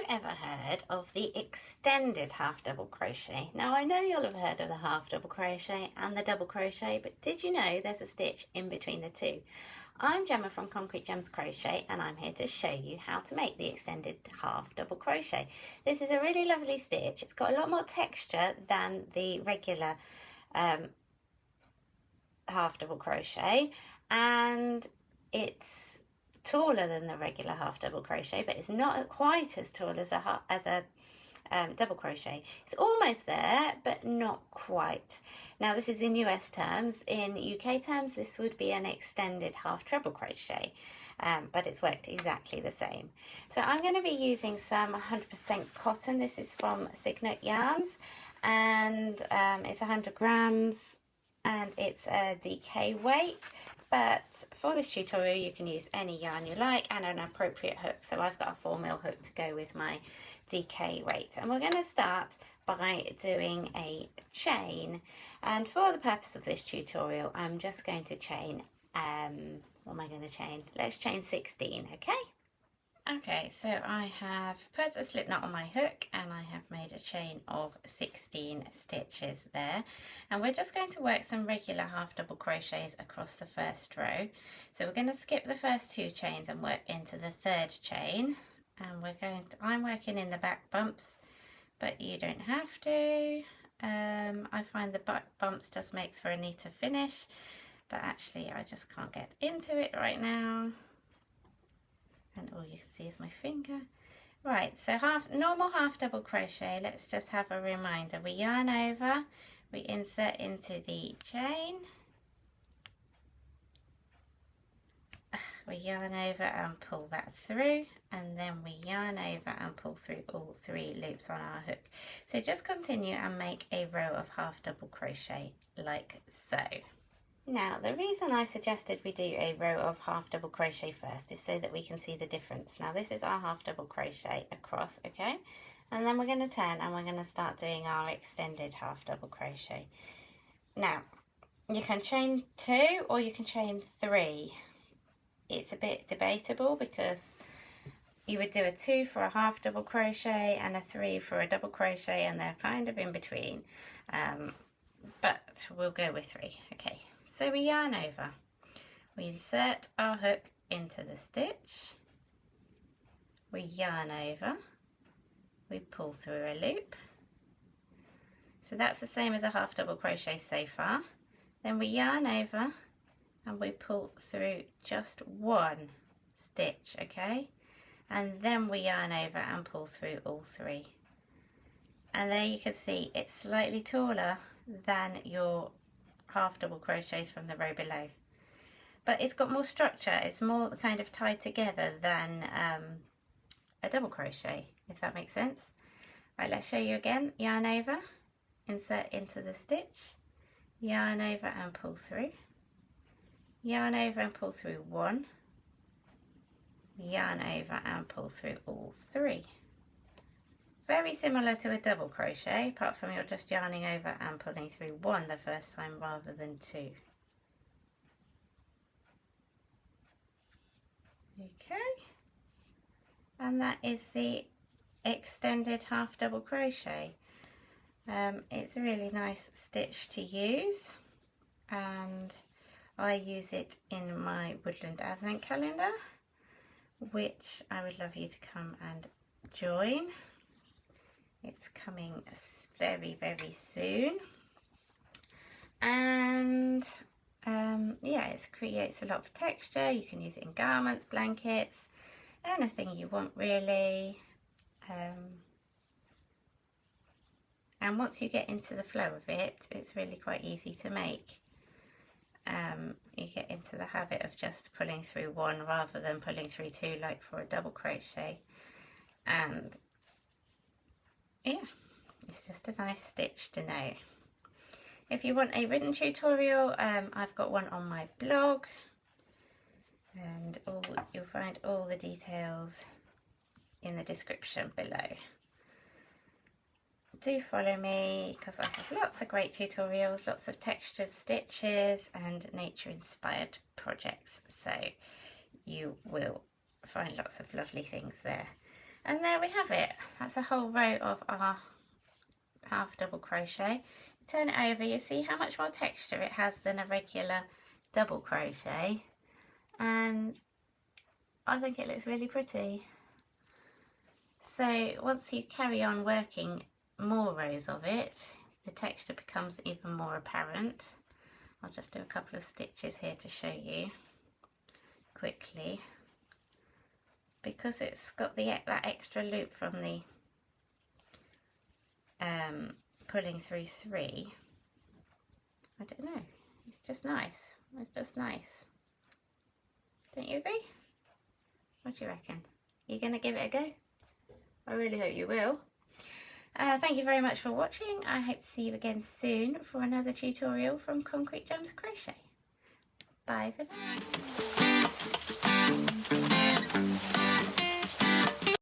ever heard of the extended half double crochet? Now I know you'll have heard of the half double crochet and the double crochet, but did you know there's a stitch in between the two? I'm Gemma from Concrete Gems Crochet and I'm here to show you how to make the extended half double crochet. This is a really lovely stitch. It's got a lot more texture than the regular half double crochet, and it's taller than the regular half double crochet, but it's not quite as tall as a double crochet. It's almost there, but not quite. Now this is in US terms. In UK terms, this would be an extended half treble crochet, but it's worked exactly the same. So I'm going to be using some 100% cotton. This is from Signet Yarns, and it's 100 grams, and it's a DK weight. But for this tutorial you can use any yarn you like and an appropriate hook. So I've got a 4mm hook to go with my DK weight. And we're going to start by doing a chain. And for the purpose of this tutorial I'm just going to chain, what am I going to chain? Let's chain 16, okay? Okay, so I have put a slip knot on my hook and I have made a chain of 16 stitches there, and we're just going to work some regular half double crochets across the first row. So we're going to skip the first two chains and work into the third chain, and I'm working in the back bumps, but you don't have to. I find the back bumps just makes for a neater finish, but actually I just can't get into it right now. And all you can see is my finger. Right, so normal half double crochet. Let's just have a reminder. We yarn over, we insert into the chain, we yarn over and pull that through, and then we yarn over and pull through all 3 loops on our hook. So just continue and make a row of half double crochet like so. Now, the reason I suggested we do a row of half double crochet first is so that we can see the difference. Now, this is our half double crochet across, okay? And then we're going to turn and we're going to start doing our extended half double crochet. Now, you can chain 2 or you can chain 3. It's a bit debatable because you would do a 2 for a half double crochet and a 3 for a double crochet, and they're kind of in between. But we'll go with 3, okay? So we yarn over, we insert our hook into the stitch, we yarn over, we pull through a loop. So that's the same as a half double crochet so far. Then we yarn over and we pull through just 1 stitch, okay? And then we yarn over and pull through all 3. And there you can see it's slightly taller than your half double crochets from the row below, but it's got more structure. It's more kind of tied together than a double crochet, if that makes sense. Right, let's show you again. Yarn over, insert into the stitch, yarn over and pull through, yarn over and pull through 1, yarn over and pull through all 3. Very similar to a double crochet, apart from you're just yarning over and pulling through 1 the first time rather than 2. Okay, and that is the extended half double crochet. It's a really nice stitch to use, and I use it in my woodland advent calendar, which I would love you to come and join. It's coming very, very soon, and yeah, it creates a lot of texture. You can use it in garments, blankets, anything you want really. And once you get into the flow of it, it's really quite easy to make. You get into the habit of just pulling through 1 rather than pulling through 2 like for a double crochet, and yeah, it's just a nice stitch to know. If you want a written tutorial, I've got one on my blog, and you'll find all the details in the description below. Do follow me because I have lots of great tutorials, lots of textured stitches and nature inspired projects, so you will find lots of lovely things there. And there we have it. That's a whole row of our half double crochet. Turn it over, you see how much more texture it has than a regular double crochet, and I think it looks really pretty. So once you carry on working more rows of it, the texture becomes even more apparent. I'll just do a couple of stitches here to show you quickly. Because it's got that extra loop from the pulling through 3, I don't know, it's just nice. It's just nice. Don't you agree? What do you reckon? You gonna give it a go? I really hope you will. Thank you very much for watching. I hope to see you again soon for another tutorial from Concrete Gems Crochet. Bye for now.